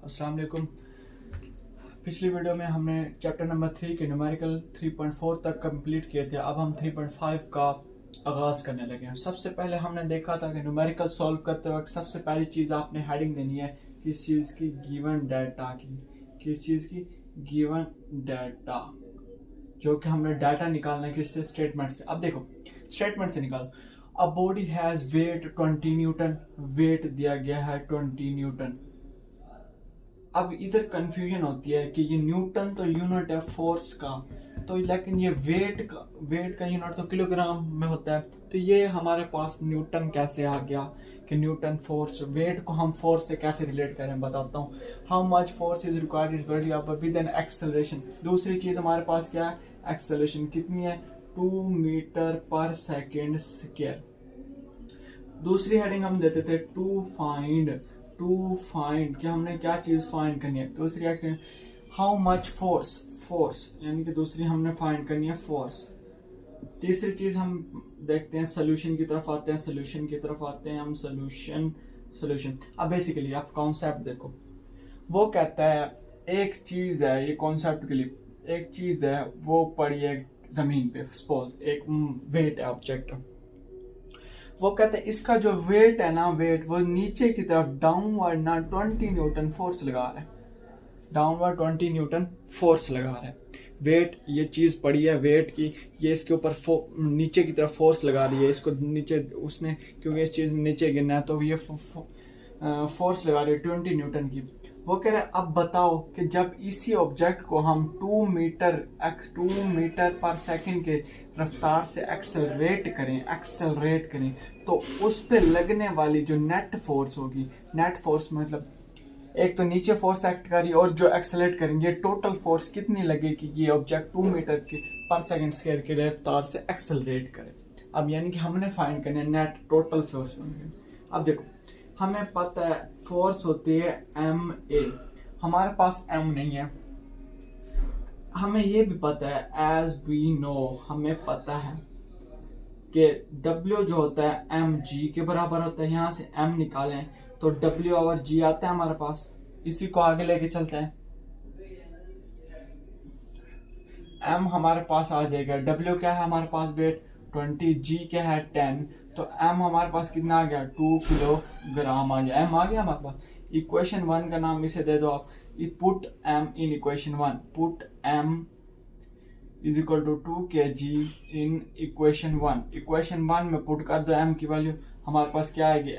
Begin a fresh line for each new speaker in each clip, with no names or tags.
अस्सलाम वालेकुम। पिछली वीडियो में हमने चैप्टर नंबर 3 के न्यूमेरिकल 3.4 तक कंप्लीट किए थे। अब हम 3.5 का आगाज़ करने लगे हैं। सबसे पहले हमने देखा था कि न्यूमेरिकल सॉल्व करते वक्त सबसे पहली चीज़ आपने हेडिंग देनी है किस चीज़ की, गिवन डाटा की। किस चीज़ की? गिवन डाटा, जो कि हमने डाटा निकालना है किससे? स्टेटमेंट से। अब देखो स्टेटमेंट से निकालो। A body has weight 20 newton, weight दिया गया है 20 न्यूटन। अब इधर कंफ्यूजन होती है कि ये न्यूटन तो यूनिट है फोर्स का, तो लेकिन ये वेट का यूनिट तो किलोग्राम में होता है, तो ये हमारे पास न्यूटन कैसे आ गया कि न्यूटन फोर्स, वेट को हम फोर्स से कैसे रिलेट करें बताता हूँ। How much force is required is very up with an acceleration. दूसरी चीज हमारे पास क्या है? एक्सेलरेशन कितनी है? 2 मीटर पर सेकेंड स्क्वायर। दूसरी हेडिंग हम देते थे टू फाइंड कि हमने क्या चीज फाइंड करनी है। दूसरी हेडिंग हाउ मच फोर्स यानी कि दूसरी हमने फाइंड करनी है फोर्स। तीसरी चीज हम देखते हैं सोल्यूशन की तरफ आते हैं हम सोल्यूशन। अब बेसिकली आप कॉन्सेप्ट देखो, वो कहता है एक चीज है, ये कॉन्सेप्ट के लिए एक चीज है वो पड़ी है जमीन पे, सपोज एक वेट है ऑब्जेक्ट, वो कहते हैं इसका जो वेट है ना, वेट वो नीचे की तरफ डाउनवर्ड ना 20 न्यूटन फोर्स लगा रहा है, डाउनवर्ड 20 न्यूटन फोर्स लगा रहा है। वेट ये चीज़ पड़ी है वेट की, ये इसके ऊपर नीचे की तरफ फोर्स लगा रही है, इसको नीचे उसने क्योंकि इस चीज़ नीचे गिरना है तो ये फोर्स लगा रही है 20 न्यूटन की। वो कह रहे हैं अब बताओ कि जब इसी ऑब्जेक्ट को हम 2 मीटर पर सेकंड के रफ्तार से एक्सेलरेट करें तो उस पे लगने वाली जो नेट फोर्स होगी, नेट फोर्स मतलब एक तो नीचे फोर्स एक्ट करी और जो एक्सेलरेट करेंगे, टोटल फोर्स कितनी लगेगी ये ऑब्जेक्ट 2 मीटर पर सेकंड स्क्वायर की रफ्तार से एक्सेलरेट करे। अब यानी कि हमने फाइंड करना है नेट टोटल फोर्स। अब देखो हमें पता है फोर्स होती है MA, हमारे पास M नहीं है। हमें ये भी पता है एज वी नो, हमें पता है कि W जो होता है mg के बराबर होता है। यहाँ से M निकालें तो W/g आता है हमारे पास, इसी को आगे लेके चलते हैं। M हमारे पास आ जाएगा, W क्या है हमारे पास वेट 20, G क्या है 10, तो M हमारे पास कितना आ गया 2 किलोग्राम आ गया। M आ गया हमारे पास। इक्वेशन 1 का नाम इसे दे दो आप, put M in equation 1, put M is equal to 2 kg in equation 1। Equation 1 में पुट कर दो M की वैल्यू, हमारे पास क्या आएगी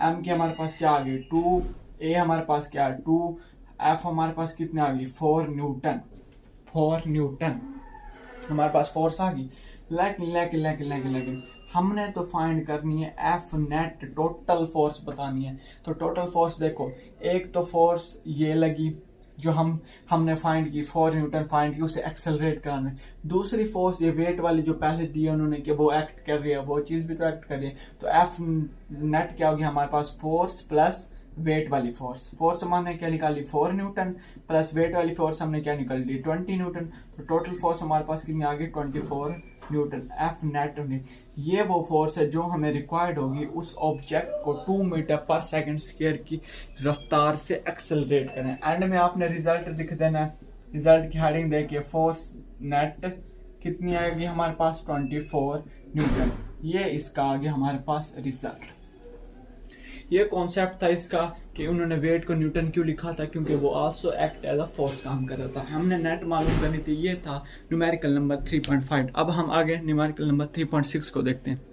M की हमारे पास क्या आ गई 2, A हमारे पास क्या है 2, F हमारे पास कितने आ गई 4 न्यूटन हमारे पास फोर्स आ गई। लेकिन हमने तो फाइंड करनी है F नेट, टोटल फोर्स बतानी है। तो टोटल फोर्स देखो, एक तो फोर्स ये लगी जो हमने फाइंड की 4 न्यूटन फाइंड की, उसे एक्सेलरेट कराना है। दूसरी फोर्स ये वेट वाली जो पहले दी है उन्होंने कि वो एक्ट कर रही है, वो चीज़ भी तो एक्ट कर रही है। तो F नेट क्या होगी हमारे पास फोर्स प्लस वेट वाली फोर्स हमने क्या निकाली 4 न्यूटन प्लस वेट वाली फोर्स हमने क्या निकाली 20 न्यूटन। तो टोटल फोर्स हमारे पास कितनी आ गई 24 न्यूटन। F नेट ये वो फोर्स है जो हमें रिक्वायर्ड होगी उस ऑब्जेक्ट को 2 मीटर पर सेकंड स्क्वायर की रफ्तार से एक्सेलरेट करें। एंड में आपने रिजल्ट लिख देना है, रिजल्ट की हेडिंग देखिए फोर्स नेट कितनी आएगी हमारे पास 24 न्यूटन। ये इसका आगे हमारे पास रिजल्ट। ये कॉन्सेप्ट था इसका कि उन्होंने वेट को न्यूटन क्यों लिखा था, क्योंकि वो also act as a force काम कर रहा था। हमने नेट मालूम करनी थी, ये था न्यूमेरिकल नंबर 3.5। अब हम आगे न्यूमेरिकल नंबर 3.6 को देखते हैं।